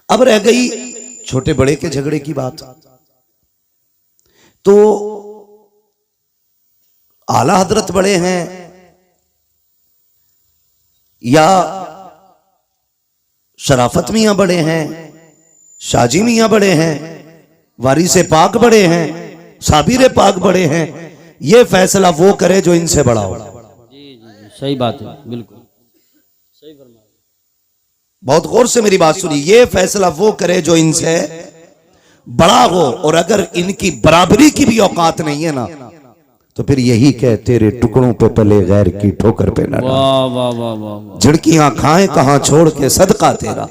अब रह गई छोटे बड़े के झगड़े की बात। तो आला हजरत बड़े हैं या शराफत मियां बड़े हैं, शाजी मियां बड़े हैं, वारिसे पाक बड़े हैं, साबिर पाक बड़े हैं, ये फैसला वो करे जो इनसे बड़ा हो। जी, सही बात है, बिल्कुल सही फरमाया। बहुत गौर से मेरी बात सुनिए, ये फैसला वो करे जो इनसे बड़ा हो, और अगर इनकी बराबरी की भी औकात नहीं है ना, तो फिर यही कह तेरे टुकड़ों पे पले गैर की ठोकर पे न डाल। झिड़कियां खाएं कहां छोड़ के सदका तेरा,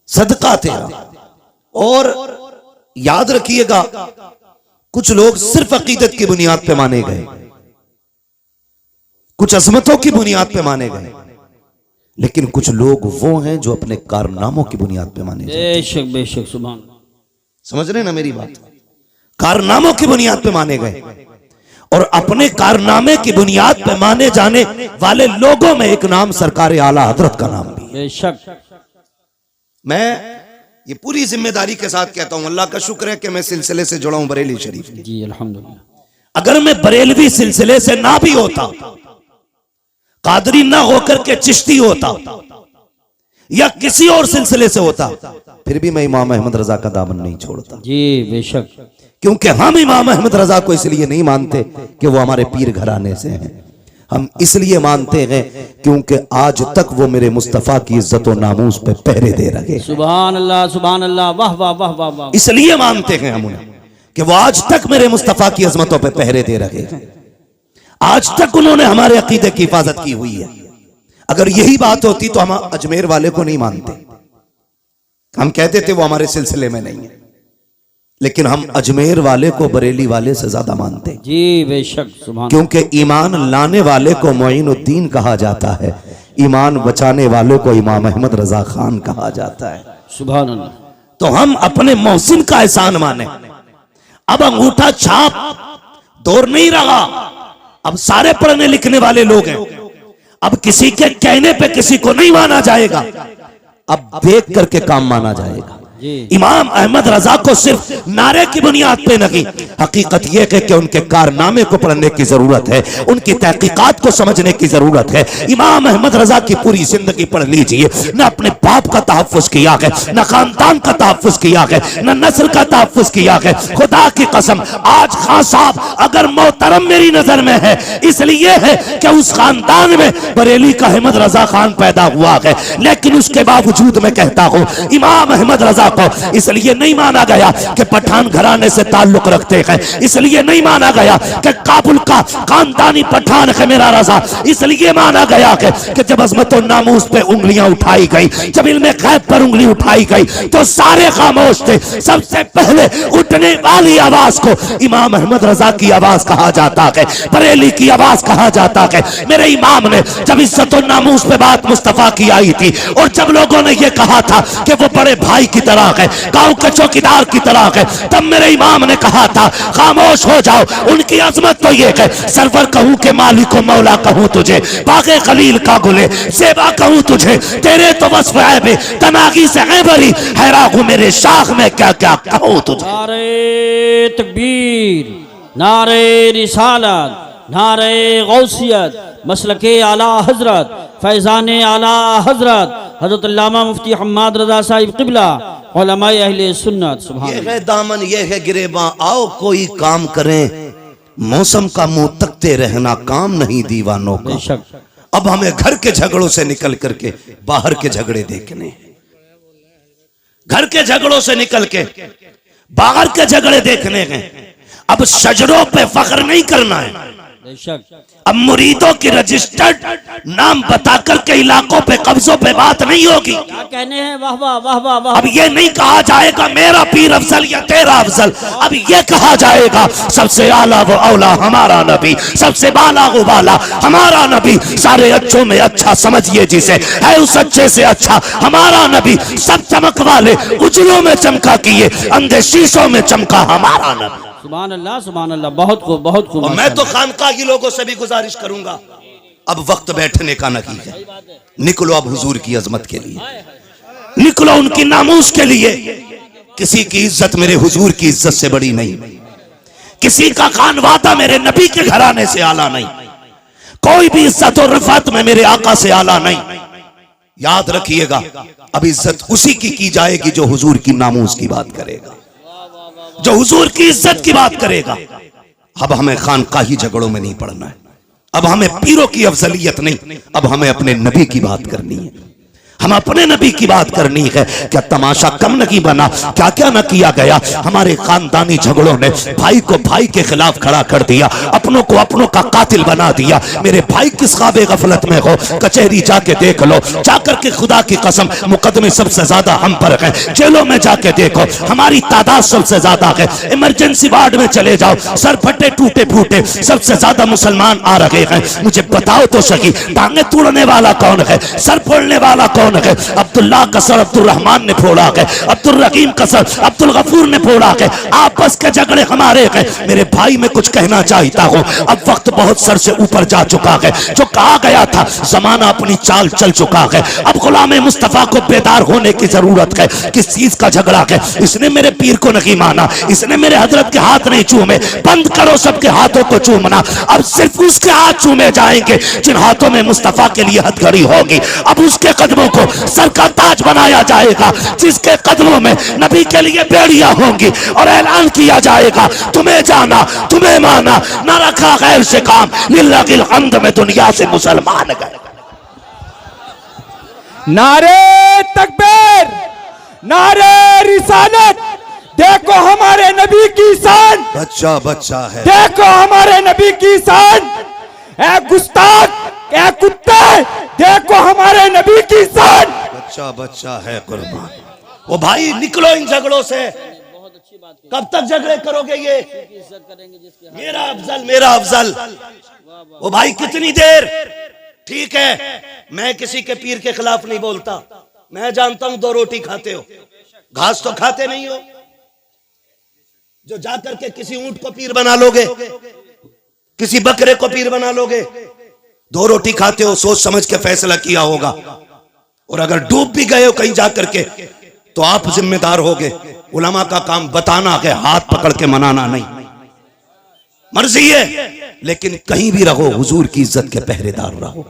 सदका तेरा। और याद रखिएगा, कुछ लोग सिर्फ अकीदत की बुनियाद पे माने गए, कुछ अजमतों की बुनियाद पे माने गए, लेकिन कुछ लोग वो हैं जो अपने कारनामों की बुनियाद पे माने गए। बेशक बेशक, सुभान। समझ रहे ना मेरी बात? कारनामों की बुनियाद पे माने गए, और अपने कारनामे की बुनियाद पे माने जाने वाले लोगों में एक नाम सरकार आला हजरत का नाम भी है। बेशक। मैं ये पूरी जिम्मेदारी के साथ कहता हूं, अल्लाह का शुक्र है कि मैं सिलसिले से जुड़ा हूं बरेली शरीफ। जी अल्हम्दुलिल्लाह। अगर मैं बरेलवी सिलसिले से ना भी होता, कादरी ना होकर के चिश्ती होता, या किसी और सिलसिले से होता, फिर भी मैं इमाम अहमद रजा का दामन नहीं छोड़ता। जी बेशक। क्योंकि हम इमाम अहमद रजा को इसलिए नहीं मानते कि वो हमारे पीर घराने से हैं, हम इसलिए मानते हैं क्योंकि आज तक वो मेरे मुस्तफा की इज्जत और नामूस पे पहरे दे रहे। सुभान अल्लाह, सुभान अल्लाह, वाह वाह वाह वाह वाह। इसलिए मानते हैं हम उन्हें कि वो आज तक मेरे मुस्तफा की अजमतों पे पहरे दे रहे हैं, आज तक उन्होंने हमारे अकीदे की हिफाजत की हुई है। अगर यही बात होती तो हम अजमेर वाले को नहीं मानते, हम कहते थे वो हमारे सिलसिले में नहीं है, लेकिन हम अजमेर वाले को बरेली वाले से ज्यादा मानते। जी बेशक, सुभान। क्योंकि ईमान लाने वाले को मोइनुद्दीन कहा जाता है, ईमान बचाने वालों को इमाम अहमद रजा खान कहा जाता है। सुभान अल्लाह। तो हम अपने मोहसिन का एहसान माने। अब अंगूठा छाप दौर नहीं रहा, अब सारे पढ़ने लिखने वाले लोग हैं, अब किसी के कहने पे किसी को नहीं माना जाएगा, अब देख करके काम माना जाएगा। इमाम अहमद रजा को सिर्फ नारे की बुनियाद पे नहीं, हकीकत यह है कि उनके कारनामे को पढ़ने की जरूरत है, उनकी तहकीकात को समझने की जरूरत है। इमाम अहमद रजा की पूरी जिंदगी पढ़ लीजिए, न अपने बाप का तहफ़्फ़ुज़ किया है, न खानदान का तहफ़्फ़ुज़ किया है, न नस्ल का तहफ़्फ़ुज़ किया है। खुदा की कसम, आज खान साहब अगर मोहतरम मेरी नजर में है, इसलिए है कि उस खानदान में बरेली का अहमद रजा खान पैदा हुआ है, लेकिन उसके बावजूद मैं कहता हूँ इमाम अहमद रजा को इसलिए नहीं माना गया कि पठान घराने से ताल्लुक रखते हैं, इसलिए नहीं माना गया कि काबुल का खानदानी पठान है मेरा रजा, इसलिए माना गया कि जब अजमत और नामूस पे उंगलियां उठाई गई, जब इल्मे गैब पर उंगली उठाई गई, तो सारे खामोश थे। सबसे पहले उठने वाली आवाज को इमाम अहमद रजा की आवाज कहा जाता है, बरेली की आवाज कहा जाता है। मेरे इमाम ने जब इज्जत और नामूस पे बात मुस्तफा की आई थी, और जब लोगों ने यह कहा था कि वो बड़े भाई की तरह है, गांव के चौकीदार की तरह है, तब मेरे इमाम ने कहा था खामोश हो जाओ, उनकी अजमत तो ये है, सरवर कहूं के मालिक को मौला कहूं तुझे, बागे खलील का गुले सेवा कहूं तुझे, तेरे तो वस्फ ऐब तनागी से ऐबरी हैरा हूं मेरे शाख में क्या क्या कहूं तुझे। नारे तकबीर, नारे रिसालत, नारे गौसियत, मसलके आला हजरत, फैजान आला हजरत हजरत अल्लामा मुफ्ती हम्माद रजा साहिब क़िबला उलमाए अहले सुन्नत। सुभान। ये है दामन, ये है गिरेबां, आओ कोई काम करें, मौसम का मुंह तकते रहना काम नहीं दीवानों का। अब हमें घर के झगड़ों से निकल करके बाहर के झगड़े देखने, घर के झगड़ों से निकल के बाहर के झगड़े देखने हैं। अब शजरों पे फख्र नहीं करना है, अब मुरीदों की रजिस्टर्ड नाम बताकर के इलाकों पे कब्जों पे बात नहीं होगी। क्या कहने हैं, वाह वाह वाह वाह वाह। अब ये नहीं कहा जाएगा मेरा पीर अफजल या तेरा अफजल, अब ये कहा जाएगा सबसे आला वो औला हमारा नबी, सबसे बाला वो बाला हमारा नबी, सारे अच्छों में अच्छा समझिए जिसे, है उस अच्छे से अच्छा हमारा नबी, सब चमक वाले उजलों में चमका किए, अंधे शीशों में चमका हमारा नबी। सुभान अल्लाह, सुभान अल्लाह, बहुत खूब, बहुत खूब। मैं तो खानका की लोगों से भी गुजारिश करूंगा, अब वक्त बैठने का नहीं है, निकलो अब हुजूर की अजमत के लिए। निकलो उनकी नामूस के लिए। किसी की इज्जत मेरे हुजूर की इज्जत से बड़ी नहीं, किसी का खानवादा मेरे नबी के घराने से आला नहीं, कोई भी इज्जत और रफात में मेरे आका से आला नहीं। याद रखिएगा, अब इज्जत उसी की जाएगी जो हुजूर की नामूस की बात करेगा, जो हुजूर की इज्जत की बात करेगा। अब हमें खानकाही झगड़ों में नहीं पड़ना है, अब हमें पीरों की अफजलियत नहीं, अब हमें अपने नबी की बात करनी है, हम अपने नबी की बात करनी है। क्या तमाशा कम नहीं बना, क्या क्या न किया गया। हमारे खानदानी झगड़ों ने भाई को भाई के खिलाफ खड़ा कर दिया, अपनों को अपनों का कातिल बना दिया। मेरे भाई किस ख्वाबे गफलत में हो, कचहरी जाके देख लो, जाकर के खुदा की कसम मुकदमे सबसे ज्यादा हम पर हैं। जेलों में जाके देखो, हमारी तादाद सबसे ज्यादा है। इमरजेंसी वार्ड में चले जाओ, सर फटे टूटे फूटे सबसे ज्यादा मुसलमान आ रहे हैं। मुझे बताओ तो सही, टांगे तोड़ने वाला कौन है, सर फोड़ने वाला कौन है? अब्दुल्लाह का सर अब्दुल रहमान ने फोड़ा है, अब्दुल रहीम का सर अब्दुल गफूर ने फोड़ा है। आपस के झगड़े हमारे हैं। मेरे भाई मैं कुछ कहना चाहता हूं, अब वक्त बहुत सर से ऊपर जा चुका है। जो कहा गया था जमाना अपनी चाल चल चुका है। अब गुलाम मुस्तफा को बेदार होने की जरूरत है। किस चीज का झगड़ा है? इसने मेरे पीर को नहीं माना, इसने मेरे हजरत के हाथ नहीं चूमे। बंद करो सबके हाथों को चूमना, अब सिर्फ उसके हाथ चूमे जाएंगे जिन हाथों में मुस्तफा के लिए हथकड़ी होगी। अब उसके कदमों को सर का ताज बनाया जाएगा, जिसके कदमों में नबी के लिए बेड़ियां होंगी और ऐलान किया जाएगा, तुम्हें जाना तुम्हें माना, न रखा गैर से काम, लिल्लाहिल हम्द में दुनिया से मुसलमान गए। नारे तकबीर, नारे रिसालत, देखो हमारे नबी की शान, बच्चा बच्चा है, देखो हमारे नबी की शान। ए गुस्ताख, ए कुत्ते, देखो हमारे नबी की शान। बच्चा बच्चा है कुर्बान। वो भाई निकलो इन झगड़ों से, कब तक झगड़े करोगे? ये मेरा अफजल मेरा अफजल, वो भाई कितनी देर? ठीक है, मैं किसी के पीर के खिलाफ नहीं बोलता, मैं जानता हूं 2 रोटी खाते हो, घास तो खाते नहीं हो। जो जाकर के किसी ऊंट को पीर बना लोगे, किसी बकरे को पीर बना लोगे, 2 रोटी खाते हो, सोच समझ के फैसला किया होगा। और अगर डूब भी गए हो कहीं जाकर के तो आप जिम्मेदार होगे। उलमा का काम बताना है, हाथ पकड़ के मनाना नहीं। मर्जी है, लेकिन कहीं भी रहो हुजूर की इज्जत के पहरेदार रहो,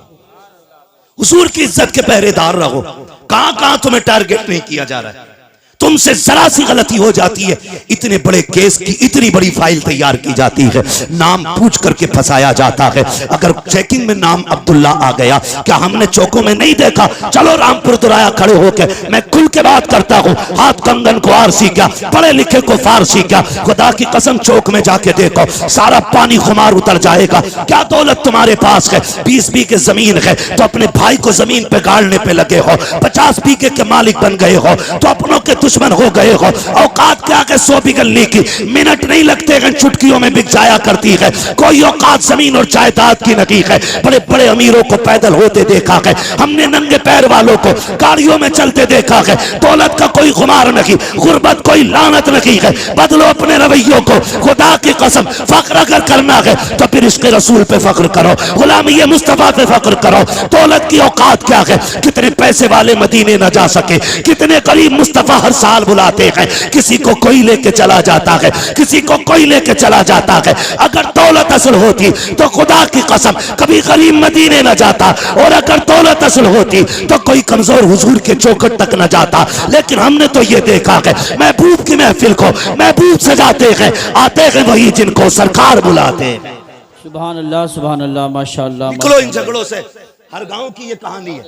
हुजूर की इज्जत के पहरेदार रहो। कहां कहां तुम्हें टारगेट नहीं किया जा रहा है, तुमसे जरा सी गलती हो जाती है, इतने बड़े केस की इतनी बड़ी फाइल तैयार की जाती है, नाम पूछ करके फंसाया जाता है। अगर चेकिंग में नाम अब्दुल्ला आ गया, क्या हमने चौकों में नहीं देखा? चलो रामपुर दुराया खड़े होकर, मैं खुल के बात करता हूँ, हाथ कंगन को आरसी क्या, पढ़े लिखे को फारसी क्या। खुदा की कसम चौक में जाके देखो, सारा पानी खुमार उतर जाएगा। क्या दौलत तुम्हारे पास है? 20 बीघे जमीन है तो अपने भाई को जमीन पे गाड़ने पे लगे हो, 50 बीघे के मालिक बन गए हो तो अपनों के दुश्मन हो गए हो। औकात क्या के 100 बिगली की मिनट नहीं लगते हैं, चुटकियों में बिक जाया करती है। कोई औकात जमीन और जायदाद की नहीं है। बड़े बड़े अमीरों को पैदल होते देखा है हमने, नंगे पैर वालों को गाड़ियों में चलते देखा है। दौलत का कोई खुमार नहीं, गुर्बत कोई लानत नहीं है। बदलो अपने रवैयों को, खुदा की कसम फख्र अगर करना है तो फिर इसके रसूल पे फख्र करो, गुलामी मुस्तफा पे फख्र करो। दौलत की औकात क्या है? कितने पैसे वाले मदीने न जा सके, कितने करीब मुस्तफा हर साल बुलाते हैं। किसी को कोई लेके चला जाता है, किसी को कोई लेके चला जाता है। अगर दौलत असल होती तो खुदा की कसम कभी गरीब मदीने न जाता, और अगर दौलत असल होती तो कोई कमजोर हुजूर के चौखट तक न जाता। लेकिन हमने तो ये देखा है, महबूब की महफिल को महबूब सजाते हैं, आते हैं वही जिनको सरकार बुलाते हैं। सुभान अल्लाह माशाअल्लाह। निकलो इन झगड़ों से। हर गांव की ये कहानी है,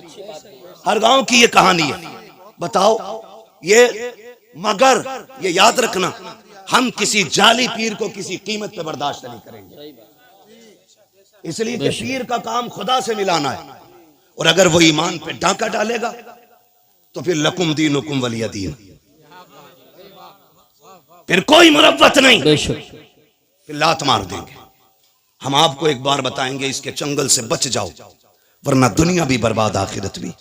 हर गांव की ये कहानी है। बताओ ये, मगर ये याद रखना, हम किसी जाली पीर को किसी कीमत पे बर्दाश्त नहीं करेंगे, इसलिए कि पीर का काम खुदा से मिलाना है। और अगर वो ईमान पे डांका डालेगा तो फिर लकुम दीनुकुम वलिय दीन, फिर कोई मुरव्वत नहीं, फिर लात मार देंगे। हम आपको एक बार बताएंगे, इसके चंगल से बच जाओ, वरना दुनिया भी बर्बाद आखिरत भी।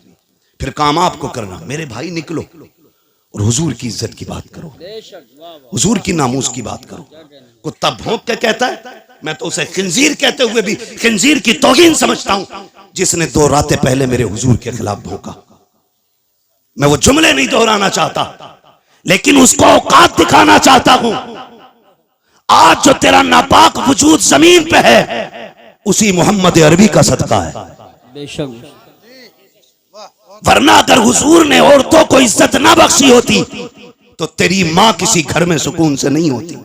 फिर काम आपको करना। मेरे भाई निकलो और हुजूर की इज्जत की बात करो, हुजूर की नामूस की बात करो। कुत्ता भौंक के कहता है, मैं तो उसे खिंजीर कहते हुए भी खिंजीर की तौहीन समझता हूं, जिसने 2 रातें पहले मेरे हुजूर के खिलाफ भौंका। मैं वो जुमले नहीं दोहराना चाहता, लेकिन उसको औकात दिखाना चाहता हूं। आज जो तेरा नापाक वजूद जमीन पे है, उसी मोहम्मद अरबी का सदका है। बेशक। वरना अगर हुजूर ने औरतों को इज्जत ना बख्शी होती तो तेरी मां किसी घर में सुकून से नहीं होती,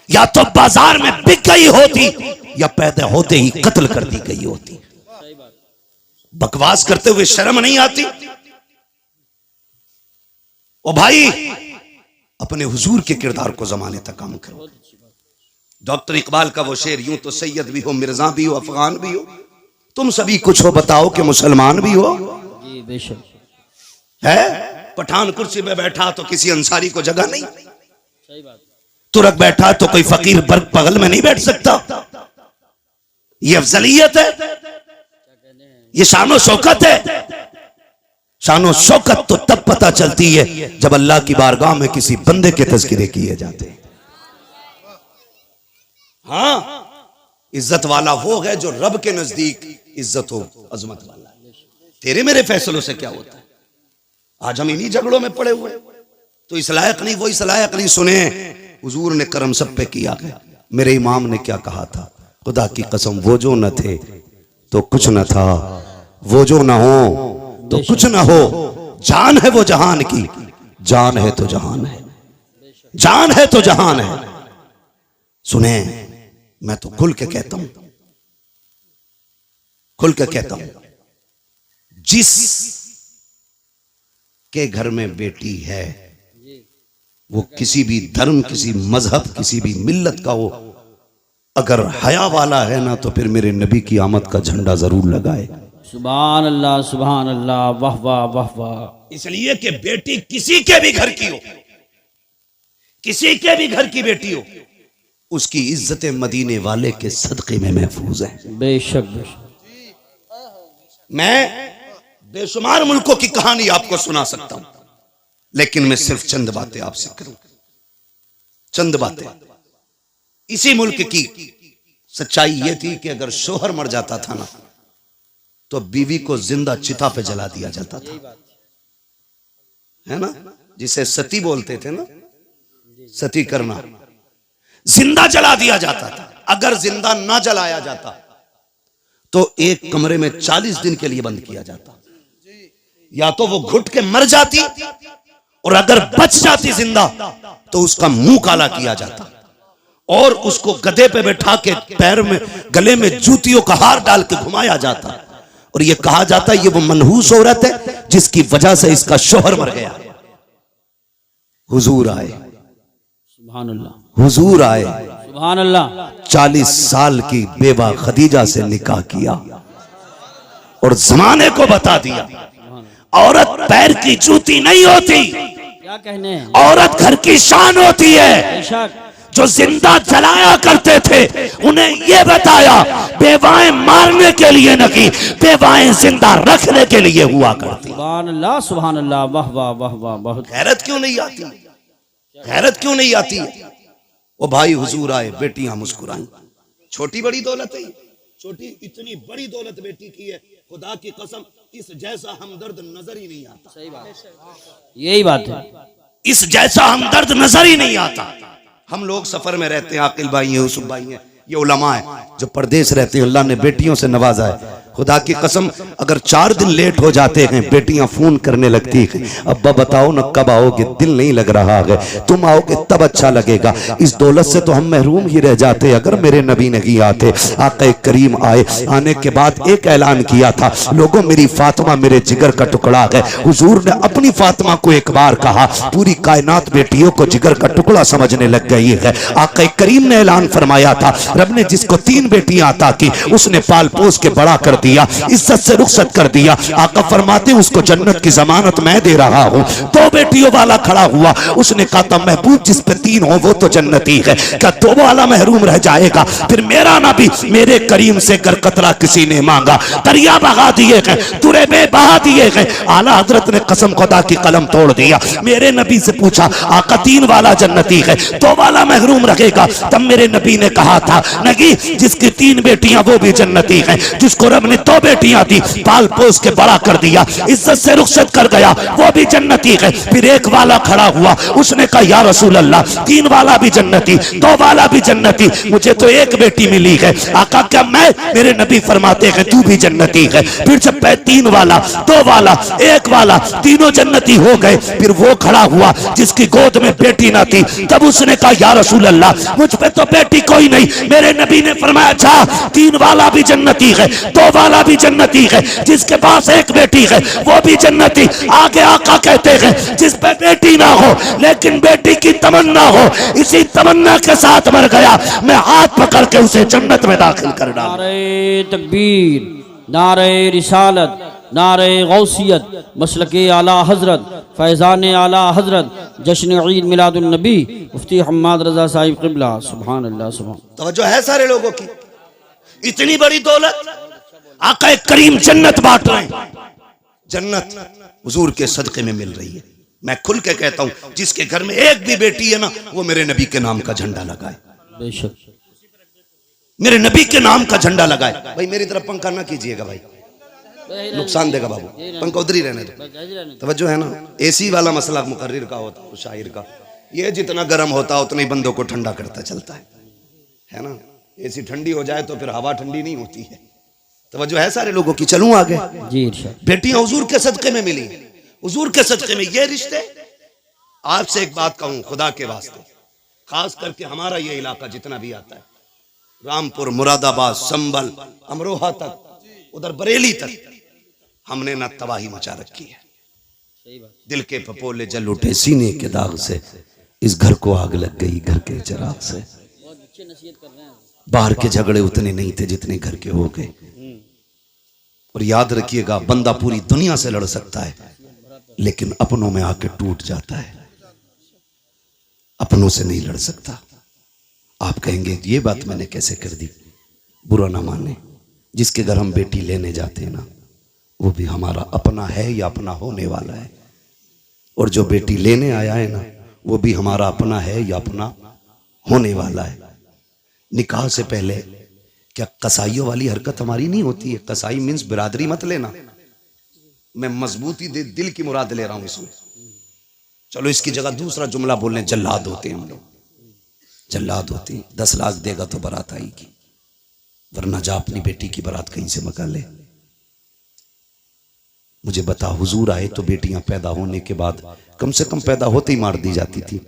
या तो बाजार में बिक गई होती, या पैदा होते ही कत्ल कर दी गई होती। बकवास करते हुए शर्म नहीं आती? ओ भाई, अपने हुजूर के किरदार को जमाने तक काम करो। डॉक्टर इकबाल का वो शेर, यूं तो सैयद भी हो, मिर्जा भी हो, अफगान भी हो, तुम सभी कुछ हो, बताओ कि मुसलमान भी हो। जी बेशक है। पठान कुर्सी में बैठा तो किसी अंसारी को जगह नहीं, सही बात। तुरक बैठा तो कोई फकीर बर्ग बगल में नहीं बैठ सकता। ये अफजलियत है, ये शानो शौकत है। शानो शौकत तो तब पता चलती है जब अल्लाह की बारगाह में किसी बंदे के तज़किरे किए जाते हैं। हाँ, इज्जत वाला वो है जो रब के नजदीक इज्जत हो, अजमत वाला है। तेरे मेरे फैसलों से क्या होता है? आज हम इन्हीं झगड़ों में पड़े हुए, तो इस लायक नहीं, वो इस लायक नहीं। सुने, हुजूर ने करम सब पे किया है। मेरे इमाम ने क्या कहा था? खुदा की कसम, वो जो न थे तो कुछ न था, वो जो न हो तो कुछ न हो। जान है वो जहान की, जान है तो जहान है, जान है तो जहान है। सुने, मैं तो खुल के कहता हूं, खुल के कहता हूं, जिस के घर में बेटी है वो किसी भी धर्म, किसी मजहब, किसी भी मिल्लत का हो, अगर हया वाला है ना, तो फिर मेरे नबी की आमद का झंडा जरूर लगाए। सुभान अल्लाह, सुभान अल्लाह, वाह वाह वाह वाह। इसलिए कि बेटी किसी के भी घर की हो, किसी के भी घर की बेटी हो, उसकी इज्जत मदीने वाले के सदके में महफूज है। बेशक बेशक। मैं बेशुमार मुल्कों की कहानी आपको सुना सकता हूं, लेकिन मैं सिर्फ चंद बातें आपसे करूं, चंद बातें। इसी मुल्क की सच्चाई यह थी कि अगर शोहर मर जाता था ना, तो बीवी को जिंदा चिता पे जला दिया जाता था, है ना, जिसे सती बोलते थे ना, सती करना, जिंदा जला दिया जाता था। अगर जिंदा ना जलाया जाता तो एक कमरे में 40 दिन के लिए बंद किया जाता। या तो वो घुट के मर जाती, और अगर बच जाती जिंदा तो उसका मुंह काला किया जाता, और उसको गधे पे बैठा के पैर में, गले में जूतियों का हार डाल के घुमाया जाता, और ये कहा जाता ये वो मनहूस औरत है जिसकी वजह से इसका शोहर मर गया। हुजूर आए, सुभान अल्लाह, हुजूर आए, सुभान अल्लाह। 40 साल की बेवा खदीजा से निकाह किया और जमाने को बता दिया औरत पैर की जूती नहीं होती, क्या कहने हैं? औरत घर की शान होती है। बेशक। जो जिंदा जलाया करते थे उन्हें यह बताया बेवाएं मारने के लिए नहीं, बेवाएं जिंदा रखने के लिए हुआ करती। सुभान अल्लाह, सुभान अल्लाह, वाह वाह वाह वाह। बहुत गैरत क्यों नहीं आती? गैरत क्यों नहीं आती? वो भाई हुजूर आए, बेटियां मुस्कुराई। छोटी बड़ी दौलत है, छोटी इतनी बड़ी दौलत बेटी की है, खुदा की कसम इस जैसा हमदर्द नजर ही नहीं आता। सही बात, यही बात है। इस जैसा हमदर्द नजर ही नहीं आता। हम लोग सफर में रहते हैं, आकिल भाई हैं, यूसुफ भाई हैं, ये उलमा है जो परदेश रहते हैं, अल्लाह ने बेटियों से नवाजा है। खुदा की कसम अगर 4 दिन लेट हो जाते हैं बेटियां फोन करने लगती हैं, अब्बा बताओ ना कब आओगे, दिल नहीं लग रहा है, तुम आओगे तब अच्छा लगेगा। इस दौलत से तो हम महरूम ही रह जाते अगर मेरे नबी नहीं आते। आका करीम आए, आने के बाद एक ऐलान किया था, लोगों मेरी फातिमा मेरे जिगर का टुकड़ा है। हुजूर ने अपनी फातिमा को एक बार कहा, पूरी कायनात बेटियों को जिगर का टुकड़ा समझने लग गई है। आका करीम ने ऐलान फरमाया था, रब ने जिसको 3 बेटियां अता की उसने पाल पोस के बड़ा कर दिया, इज्जत से रुखसत कर दिया। आका फरमाते उसको जन्नत की जमानत मैं दे रहा हूं। 2 बेटियों वाला खड़ा हुआ, उसने कहा था महबूब जिस पे 3 हो वो तो जन्नती है, क्या 2 वाला महरूम रह जाएगा? फिर मेरा नबी मेरे करीम से कर कतरा किसी ने मांगा, दरिया बहा दिए गए, तुरे में बहा दिए गए। आला हजरत ने कसम खुदा की कलम तोड़ दिया। मेरे नबी से पूछा आका 3 वाला जन्नती है, 2 वाला महरूम रहेगा? तब मेरे नबी ने कहा था नहीं, जिसकी 3 बेटियां वो भी जन्नती हैं, जिसको रब ने में 2 बेटियां थी, पाल पोस के बड़ा कर दिया, इज्जत से रुखसत कर गया, वो भी जन्नती है। फिर एक वाला खड़ा हुआ, उसने कहा या रसूल अल्लाह 3 वाला भी जन्नती, 2 वाला भी जन्नती, मुझे तो एक बेटी मिली है। आका क्या मैं, मेरे नबी फरमाते हैं तू भी जन्नती है। फिर जब 3 वाला, 2 वाला, 1 वाला, तीनों जन्नती हो गए, फिर वो खड़ा हुआ जिसकी गोद में बेटी ना थी, तब उसने कहा या रसूल अल्लाह मुझ पे तो बेटी कोई नहीं। मेरे नबी ने फरमाया अच्छा 3 वाला भी जन्नती है, 2 वाला भी जन्नती है, जिसके पास एक बेटी है वो भी जन्नती। आगे आका कहते हैं जिस पे बेटी ना हो लेकिन बेटी की तमन्ना हो, इसी तमन्ना के साथ मर गया, मैं हाथ पकड़ के उसे जन्नत में दाखिल कर डाला। नारे तकबीर, नारे रिसालत, नारे गौसियत, मसलके आला हजरत, फैज़ान आला हजरत, जश्न ईद मिलादुन नबी मुफ्ती हम्माद रजा साहिब क़िबला। सुभान अल्लाह सुभान। तवज्जो है सारे लोगों की, इतनी बड़ी दौलत आका करीम जन्नत बांट रहे हैं, जन्नत हुजूर के सदके में मिल रही है। मैं खुल के कहता हूं जिसके घर में एक भी बेटी है ना, वो मेरे नबी के नाम का झंडा लगाए, बेशक मेरे नबी के नाम का झंडा लगाए। भाई मेरी तरफ पंखा ना कीजिएगा भाई, नुकसान देगा बाबू, पंखा उधर ही रहने दो। तवज्जो है ना, एसी वाला मसला मुकर्रिर का होता है, शायर का, ये जितना गर्म होता उतना ही बंदों को ठंडा करता चलता है ना। एसी ठंडी हो जाए तो फिर हवा ठंडी नहीं होती है। तवज्जो है सारे लोगों की, चलूं आगे जी इरशाद। बेटियां हुजूर के सदके में मिली, हुजूर के सदके में ये रिश्ते। आपसे एक बात कहूं खुदा के वास्ते, खास करके हमारा ये इलाका जितना भी आता है, रामपुर, मुरादाबाद, संभल, अमरोहा तक, उधर बरेली तक, हमने ना तबाही मचा रखी है। दिल के पपोले जल उठे सीने के दाग से, इस घर को आग लग गई घर के चिराग से। बाहर के झगड़े उतने नहीं थे जितने घर के हो गए। और याद रखिएगा बंदा पूरी दुनिया से लड़ सकता है लेकिन अपनों में आके टूट जाता है, अपनों से नहीं लड़ सकता। आप कहेंगे ये बात मैंने कैसे कर दी, बुरा ना माने, जिसके घर हम बेटी लेने जाते हैं ना, वो भी हमारा अपना है या अपना होने वाला है। और जो बेटी लेने आया है ना, वो भी हमारा अपना है या अपना होने वाला है। निकाह से पहले क्या कसाईयों वाली हरकत हमारी नहीं होती है? कसाई मीन्स बिरादरी मत लेना, मैं मजबूती दे दिल की मुराद ले रहा हूं इसमें। चलो इसकी जगह दूसरा जुमला बोलने, जल्लाद होते हैं हम लोग, जल्लाद होते हैं। 10 लाख देगा तो बारात आएगी, वरना जा अपनी बेटी की बारात कहीं से मंगा ले। मुझे बता, हुजूर आए तो बेटियां पैदा होने के बाद कम से कम पैदा होते ही मार दी जाती थी,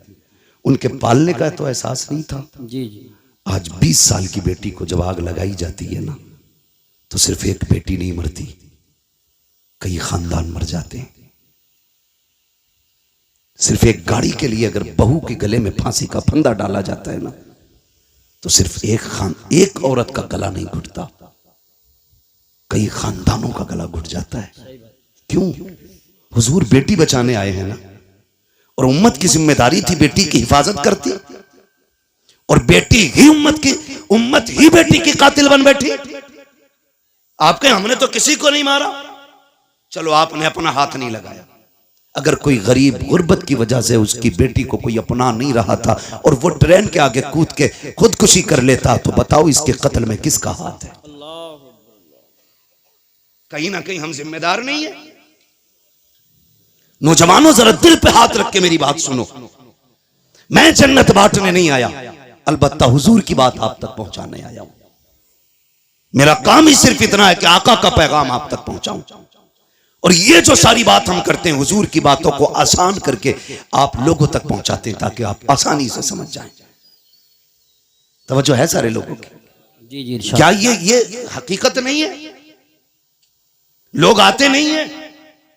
उनके पालने का तो एहसास नहीं था। जी जी। आज 20 साल की बेटी को जब आग लगाई जाती है ना, तो सिर्फ एक बेटी नहीं मरती, कई खानदान मर जाते हैं। सिर्फ एक गाड़ी के लिए अगर बहू के गले में फांसी का फंदा डाला जाता है ना, तो सिर्फ एक औरत का गला नहीं घुटता, कई खानदानों का गला घुट जाता है। क्यों? हुजूर बेटी बचाने आए हैं ना, और उम्मत की जिम्मेदारी थी बेटी की हिफाजत करती, और बेटी ही उम्मत ही बेटी की कातिल बन बैठी। आप कहें हमने तो किसी को नहीं मारा, चलो आपने अपना हाथ नहीं लगाया। अगर कोई गरीब गुर्बत की वजह से उसकी बेटी को कोई अपना नहीं रहा था और वो ट्रेन के आगे कूद के खुदकुशी कर लेता, तो बताओ इसके कत्ल में किसका हाथ है? कहीं ना कहीं हम जिम्मेदार नहीं है। नौजवानों जरा दिल पे हाथ रख के मेरी बात सुनो, मैं जन्नत बांटने नहीं आया, अलबत्ता हुजूर की बात आप तक पहुंचाने आया हूं। मेरा काम ही सिर्फ इतना है कि आका का पैगाम आप तक पहुंचाऊं, और ये जो सारी बात हम करते हैं हुजूर की बातों को आसान करके आप लोगों तक पहुंचाते हैं ताकि आप आसानी से समझ जाएं। तवज्जो है सारे लोगों की? जी जी। क्या ये हकीकत नहीं है? लोग आते नहीं है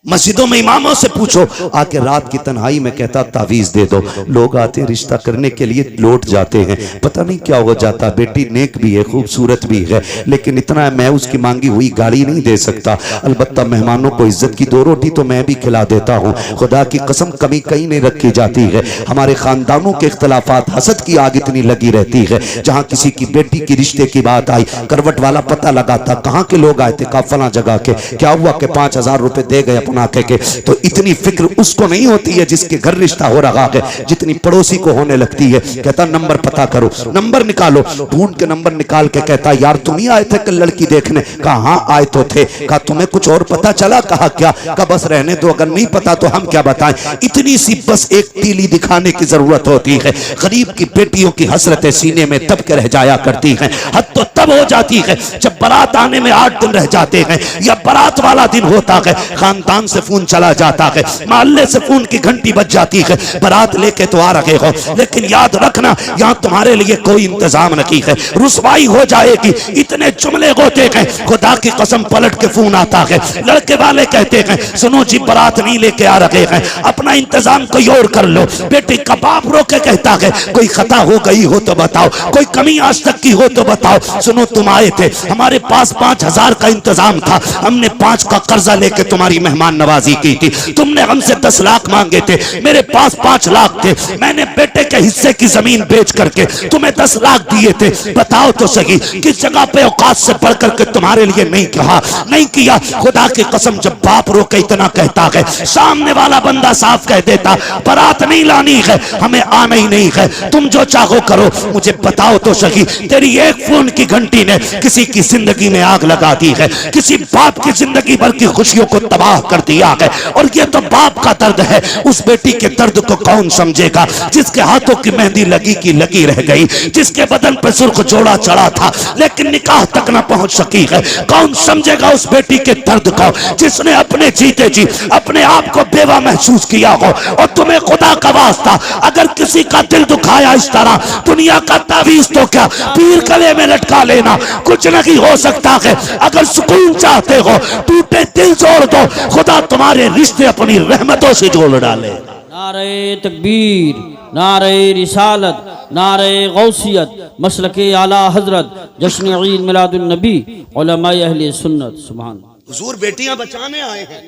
मस्जिदों में, इमामों से पूछो, आके रात की तन्हाई में कहता तावीज दे दो। लोग आते रिश्ता करने के लिए, लौट जाते हैं, पता नहीं क्या हो जाता। बेटी नेक भी है, खूबसूरत भी है, लेकिन इतना है मैं उसकी मांगी हुई गाड़ी नहीं दे सकता। अलबत्ता मेहमानों को इज्जत की 2 रोटी तो मैं भी खिला देता हूँ। खुदा की कसम कमी कहीं नहीं रखी जाती है। हमारे खानदानों के इख्तलाफात, हसद की आग इतनी लगी रहती है। जहाँ किसी की बेटी की रिश्ते की बात आई, करवट वाला पता लगाता कहाँ के लोग आए थे, कहा फला जगह के। क्या हुआ कि 5000 रुपए दे गए, सुना के तो इतनी फिक्र उसको नहीं होती है जिसके घर रिश्ता हो रहा है जितनी पड़ोसी को होने लगती है। कहता नंबर पता करो, नंबर निकालो, ढूंढ के नंबर निकाल के कहता यार तुम ही आए थे कल लड़की देखने? कहा हाँ आए तो थे। कहा तुम्हें कुछ और पता चला? कहा क्या? कहा बस रहने दो, अगर नहीं पता तो हम क्या बताएं। इतनी सी बस एक तीली दिखाने की जरूरत होती है। गरीब की बेटियों की हसरतें सीने में दब के रह जाया करती हैं। हद तो तब हो जाती है जब बारात आने में 8 दिन रह जाते हैं या बारात वाला दिन होता है, खानदान से फोन चला जाता है, मोहल्ले से फोन की घंटी बज जाती है, बारात लेके तो आ रहे हो लेकिन याद रखना यहाँ तुम्हारे लिए कोई इंतजाम नहीं है, रुसवाई हो जाएगी। इतने जुमले होते हैं, खुदा की कसम पलट के फोन आता है, लड़के वाले कहते हैं सुनो जी बारात नहीं लेके आ रहे हैं, अपना इंतजाम कोई और कर लो। बेटी का बाप रो के कहता है कोई खता हो गई हो तो बताओ, कोई कमी आज तक की हो तो बताओ। सुनो तुम आए थे, हमारे पास 5,000 का इंतजाम था, हमने 5 का कर्जा लेके तुम्हारी मेहमान नवाजी की थी, तुमने हमसे 10 लाख मांगे थे, मेरे पास 5 लाख थे, मैंने बेटे के हिस्से की जमीन बेच करके तुम्हें 10 लाख दिए थे। बताओ तो सही किस जगह पे औकात से बढ़ करके तुम्हारे लिए नहीं कहा, नहीं किया। खुदा की कसम जब बाप रो के इतना कहता है, सामने वाला बंदा साफ कह देता बारात नहीं लानी है, हमें आना ही नहीं है, तुम जो चाहो करो। मुझे बताओ तो सही तेरी एक फोन की घंटी ने किसी की जिंदगी में आग लगा दी है, किसी बाप की जिंदगी भर की खुशियों को तबाह कर दिया है। और ये तो बाप का दर्द है, उस बेटी के दर्द को कौन समझेगा जिसके हाथों की मेहंदी लगी की लगी रह गई, जिसके बदन पर सुर्ख जोड़ा चढ़ा था लेकिन निकाह तक न पहुंच सकी है। कौन समझेगा उस बेटी के दर्द को जिसने अपने जीते जी अपने आप को बेवा महसूस किया हो। और तुम्हें खुदा का वास्ता अगर किसी का दिल दुखाया इस तरह, दुनिया का तावीज तो क्या पीर गले में लटका लेना कुछ नहीं हो सकता है। अगर सुकून चाहते हो टूटे दिल जोड़ दो, खुदा तुम्हारे रिश्ते अपनी रहमतों से जोड़ डाले। नारे तकबीर, नारे रिसालत, नारे गौसियत, मसलके आला हजरत, जश्न ईद मिलादुन नबी, उलमाए अहले सुन्नत। सुभान हुजूर बेटियां बचाने आए हैं,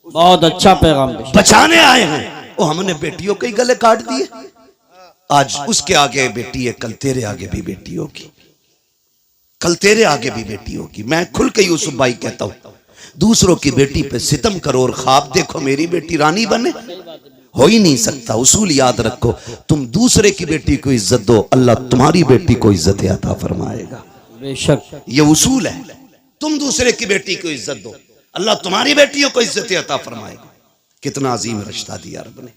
बहुत अच्छा पैगाम बचाने आए हैं। वो हमने बेटियों के गले काट दिए। आज उसके आगे बेटी है, कल तेरे आगे भी बेटी होगी, कल तेरे आगे भी बेटी होगी। मैं खुल के यूसुफ भाई कहता हूं दूसरों की बेटी पे सितम करो और ख्वाब देखो मेरी बेटी रानी बने, हो ही नहीं सकता। उसूल याद रखो, तुम दूसरे की बेटी को इज्जत दो, अल्लाह तुम्हारी बेटी को इज्जत अता फरमाएगा। बेशक ये उसूल है, तुम दूसरे की बेटी को इज्जत दो, अल्लाह तुम्हारी बेटियों को इज्जत अता फरमाएगा। कितना अजीम रिश्ता दिया रब ने।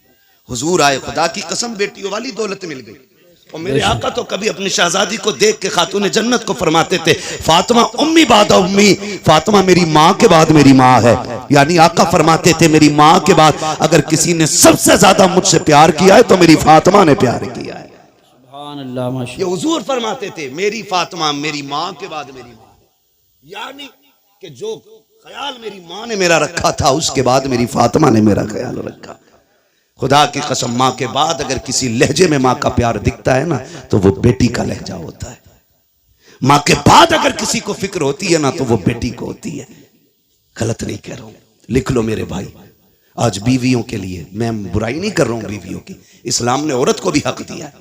हुजूर आए, खुदा की कसम बेटियों वाली दौलत मिल गई। और मेरे आका तो कभी अपनी शहजादी को देख के खातून जन्नत को फरमाते थे फातिमा उम्मी बाद उम्मी, फातिमा मेरी माँ के बाद मेरी माँ है। यानी आका फरमाते थे मेरी माँ के बाद अगर किसी ने सबसे ज्यादा मुझसे प्यार किया है तो मेरी फातिमा ने प्यार किया है। सुभान अल्लाह माशाअल्लाह। ये हुजूर फरमाते थे मेरी फातिमा मेरी माँ के बाद मेरी माँ, यानी कि जो ख्याल मेरी माँ ने मेरा रखा था उसके बाद मेरी फातिमा ने मेरा ख्याल रखा। खुदा की कसम माँ के बाद अगर किसी लहजे में माँ का प्यार दिखता है ना तो वो बेटी का लहजा होता है। माँ के बाद अगर किसी को फिक्र होती है ना तो वो बेटी को होती है। गलत नहीं कह रहा हूं, लिख लो मेरे भाई। आज बीवियों के लिए मैं बुराई नहीं कर रहा हूं बीवियों की, इस्लाम ने औरत को भी हक दिया,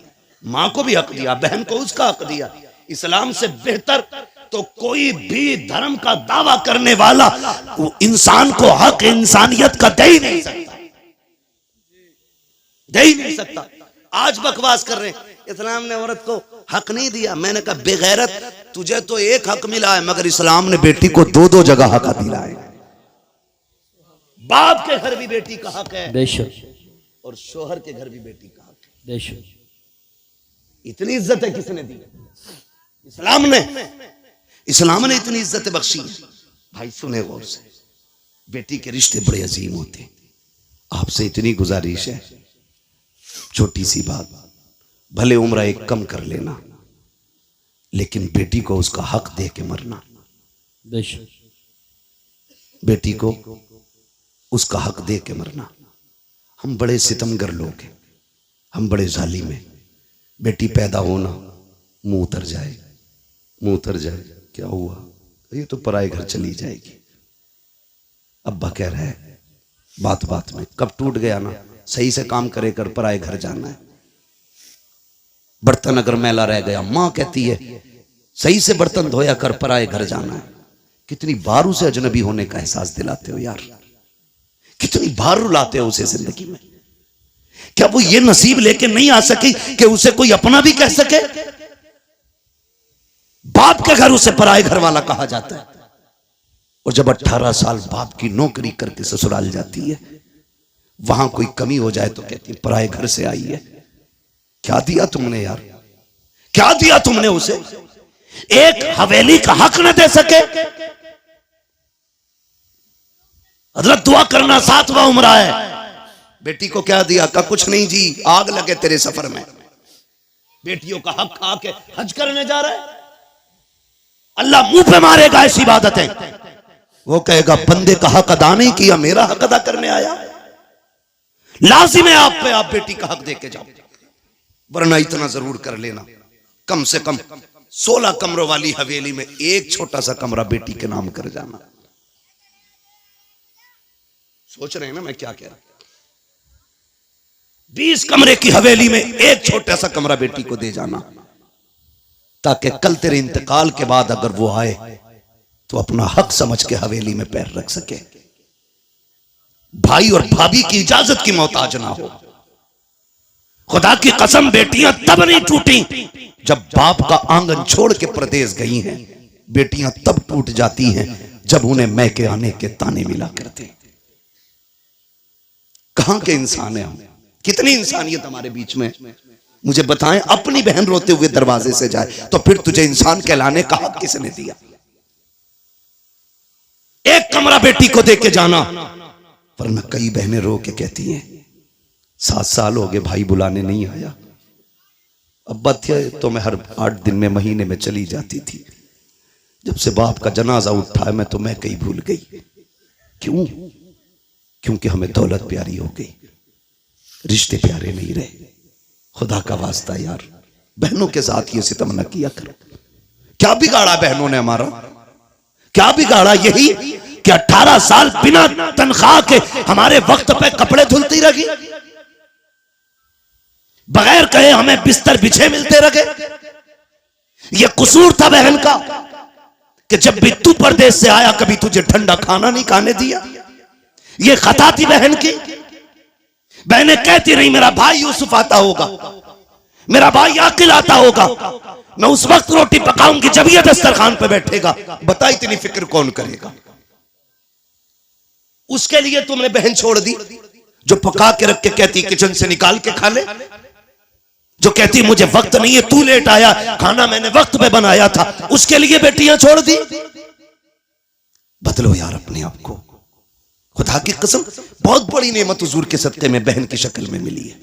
माँ को भी हक दिया, बहन को उसका हक दिया। इस्लाम से बेहतर तो कोई भी धर्म का दावा करने वाला वो इंसान को हक इंसानियत का दे ही नहीं सकता, दे ही नहीं सकता। आज बकवास कर रहे हैं इस्लाम ने औरत को हक नहीं दिया। मैंने कहा बेगैरत, तुझे तो एक हक मिला है मगर इस्लाम ने बेटी को 2-2 जगह हक दिला है। बाप के घर भी बेटी का हक है बेशक, और शोहर के घर भी बेटी का हक है। बेशक इतनी इज्जत है किसने दी? इस्लाम ने, इस्लाम ने इतनी इज्जत बख्शी है। भाई सुने गौर से, बेटी के रिश्ते बड़े अजीम होते हैं। आपसे इतनी गुजारिश है, छोटी सी बात, भले उम्र एक कम कर लेना लेकिन बेटी को उसका हक दे के मरना। बेशक बेटी को उसका हक दे के मरना। हम बड़े सितमगर लोग हैं, हम बड़े जालिम हैं। बेटी पैदा होना मुंह उतर जाए, मुंह उतर जाए, क्या हुआ, ये तो पराए घर चली जाएगी। अब्बा कह रहा है बात बात में, कब टूट गया ना, सही से काम करे कर पराए घर जाना है। बर्तन अगर मैला रह गया, माँ कहती है सही से बर्तन धोया कर पराए घर जाना है। कितनी बार उसे अजनबी होने का एहसास दिलाते हो यार। कितनी बार रुलाते हो उसे जिंदगी में। क्या वो ये नसीब लेके नहीं आ सकी कि उसे कोई अपना भी कह सके? बाप के घर उसे पराए घर वाला कहा जाता है। और जब 18 साल बाप की नौकरी करके ससुराल जाती है, वहां कोई कमी हो जाए तो कहती है पराए घर से आई है। क्या दिया तुमने यार, क्या दिया तुमने उसे? एक हवेली का हक न दे सके। हजरत दुआ करना 7वां उम्रा है। बेटी को क्या दिया? का कुछ नहीं जी, आग लगे तेरे सफर में। बेटियों का हक खा के हज करने जा रहा है। अल्लाह मुंह पे मारेगा ऐसी इबादतें। वो कहेगा बंदे का हक अदा नहीं किया, मेरा हक अदा करने आया। लाजिम है आप पे, आप बेटी का हक दे के जाओ। वरना इतना जरूर कर लेना, कम से कम 16 कमरों वाली हवेली में एक छोटा सा कमरा बेटी के नाम कर जाना। सोच रहे हैं ना मैं क्या कह रहा हूं? 20 कमरे की हवेली में एक छोटा सा कमरा बेटी को दे जाना, ताकि कल तेरे इंतकाल के बाद अगर वो आए तो अपना हक समझ के हवेली में पैर रख सके। भाई और भाभी की इजाजत की मोहताज ना हो। खुदा की कसम बेटियां तब नहीं टूटी जब बाप का आंगन छोड़ के प्रदेश गई हैं। बेटियां तब टूट जाती हैं जब उन्हें मैके आने के ताने मिला करते। कहां के इंसान हैं हम? कितनी इंसानियत हमारे बीच में? मुझे बताएं, अपनी बहन रोते हुए दरवाजे से जाए तो फिर तुझे इंसान कहलाने का हक किसने दिया? एक कमरा बेटी को दे के जाना। वरना कई बहनें रो के कहती हैं 7 साल हो गए भाई बुलाने नहीं आया। अब्बा थे तो मैं हर 8 दिन में, महीने में चली जाती थी। जब से बाप का जनाजा उठा मैं तो मैं कहीं भूल गई। क्यों? क्योंकि हमें दौलत प्यारी हो गई, रिश्ते प्यारे नहीं रहे। खुदा का वास्ता यार, बहनों के साथ ये सितम न किया करो। क्या बिगाड़ा बहनों ने हमारा? क्या बिगाड़ा? यही कि 18 साल बिना तनख्वाह के हमारे वक्त पे कपड़े धुलती रही, बगैर कहे हमें बिस्तर बिछे मिलते रहे। यह कसूर था बहन का कि जब भी तू परदेश से आया कभी तुझे ठंडा खाना नहीं खाने दिया। यह खता थी बहन की। बहनें कहती रही मेरा भाई यूसुफ आता होगा, मेरा भाई आकिल आता होगा, मैं उस वक्त रोटी पकाऊंगी जब यह दस्तरखान पे बैठेगा। बता इतनी फिक्र कौन करेगा? उसके लिए तुमने बहन छोड़ दी जो पका के रख के कहती किचन से निकाल के खा ले, जो कहती मुझे वक्त नहीं है, तू लेट आया, खाना मैंने वक्त पे बनाया था। उसके लिए बेटियां छोड़ दी। बदलो यार अपने आप को। खुदा की कसम बहुत बड़ी नेमत हुजूर के सदके में बहन की शक्ल में मिली है,